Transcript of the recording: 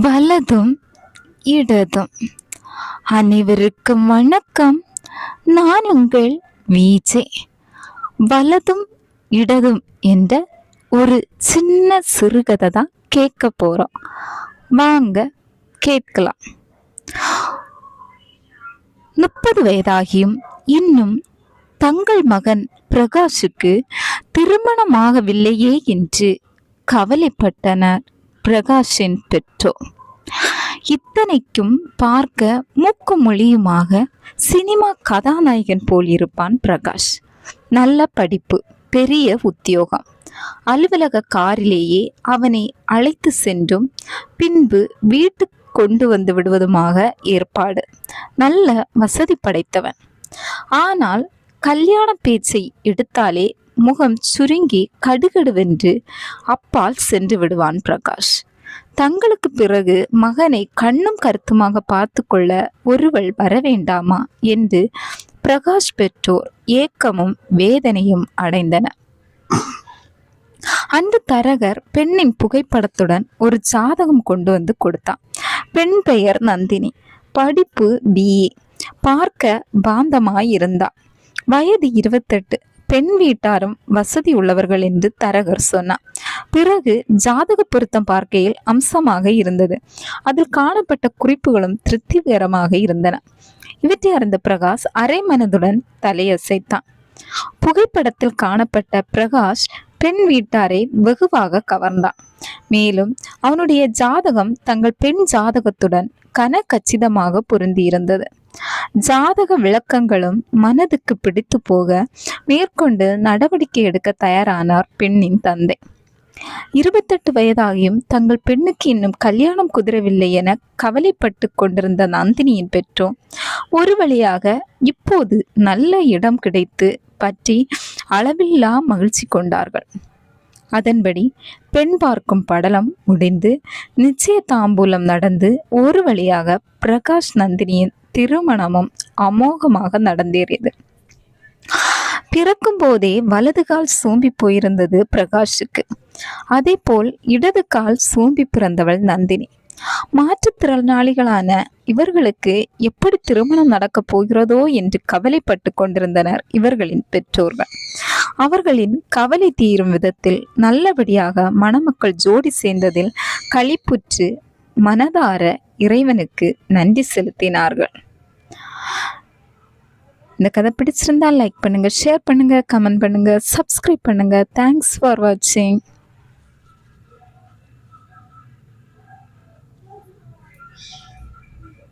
வலதும் இடதும். அனைவருக்கும் வணக்கம். நான் உங்கள் விஜே. வலதும் இடதும் என்ற ஒரு சின்ன சிறுகதை தான் கேட்க போறோம். வாங்க கேட்கலாம். 30 வயதாகியும் இன்னும் தங்கள் மகன் பிரகாஷுக்கு திருமணமாகவில்லையே என்று கவலைப்பட்டனர் பிரகாஷின் பெற்றோர். இத்தனைக்கும் பார்க்க மூக்கும் மொழியுமாக சினிமா கதாநாயகன் போல் இருப்பான் பிரகாஷ். நல்ல படிப்பு, பெரிய உத்தியோகம். அலுவலக காரிலேயே அவனை அழைத்து சென்றும் பின்பு வீட்டுக்கு கொண்டு வந்து விடுவதுமாக ஏற்பாடு. நல்ல வசதி படைத்தவன். ஆனால் கல்யாண பேச்சை எடுத்தாலே முகம் சுருங்கி கடுகடுவென்று அப்பால் சென்று விடுவான் பிரகாஷ். தங்களுக்கு பிறகு மகனை கண்ணும் கருத்துமாக பார்த்து கொள்ள ஒருவள் வர வேண்டாமா என்று பிரகாஷ் பெற்றோர் ஏக்கமும் வேதனையும் அடைந்தனர். அந்த தரகர் பெண்ணின் புகைப்படத்துடன் ஒரு ஜாதகம் கொண்டு வந்து கொடுத்தான். பெண் பெயர் நந்தினி. படிப்பு BA. பார்க்க பாந்தமாய் இருந்தா. வயது 28. பெண் வீட்டாரும் வசதி உள்ளவர்கள் என்று தரகர் சொன்னார். பிறகு ஜாதக பொருத்தம் பார்க்கையில் அம்சமாக இருந்தது. அதில் காணப்பட்ட குறிப்புகளும் திருப்திகரமாக இருந்தன. இவற்றை அறிந்த பிரகாஷ் அரை மனதுடன் தலையசைத்தான். புகைப்படத்தில் காணப்பட்ட பிரகாஷ் பெண் வீட்டாரை வெகுவாக கவர்ந்தான். மேலும் அவனுடைய ஜாதகம் தங்கள் பெண் ஜாதகத்துடன் கனகச்சிதமாக பொருந்தி இருந்தது. ஜாதக விளக்கங்களும் மனதுக்கு பிடித்து போக மேற்கொண்டு நடவடிக்கை எடுக்க தயாரானார் பெண்ணின் தந்தை. 28 வயதாகியும் தங்கள் பெண்ணுக்கு இன்னும் கல்யாணம் குதிரவில்லை என கவலைப்பட்டு கொண்டிருந்த நந்தினியின் பெற்றோர் ஒரு வழியாக இப்போது நல்ல இடம் கிடைத்து பற்றி அளவில்லா மகிழ்ச்சி கொண்டார்கள். அதன்படி பெண் பார்க்கும் படலம் முடிந்து நிச்சய தாம்பூலம் நடந்து ஒரு வழியாக பிரகாஷ் நந்தினியின் திருமணமும் அமோகமாக நடந்தேறியது. பிறக்கும் போதே வலது கால் சோம்பி போயிருந்தது பிரகாஷுக்கு. அதே போல் இடது கால் சோம்பி பிறந்தவள் நந்தினி. மாற்றுத்திறனாளிகளான இவர்களுக்கு எப்படி திருமணம் நடக்கப் போகிறதோ என்று கவலைப்பட்டு கொண்டிருந்தனர் இவர்களின் பெற்றோர்கள். அவர்களின் கவலை தீரும் விதத்தில் நல்லபடியாக மணமக்கள் ஜோடி சேர்ந்ததில் களிப்புற்று மனதார இறைவனுக்கு நன்றி செலுத்தினார்கள். இந்த கதை பிடிச்சிருந்தா லைக் பண்ணுங்க, ஷேர் பண்ணுங்க, கமெண்ட் பண்ணுங்க, சப்ஸ்கிரைப் பண்ணுங்க. தேங்க்ஸ் ஃபார் வாட்சிங்.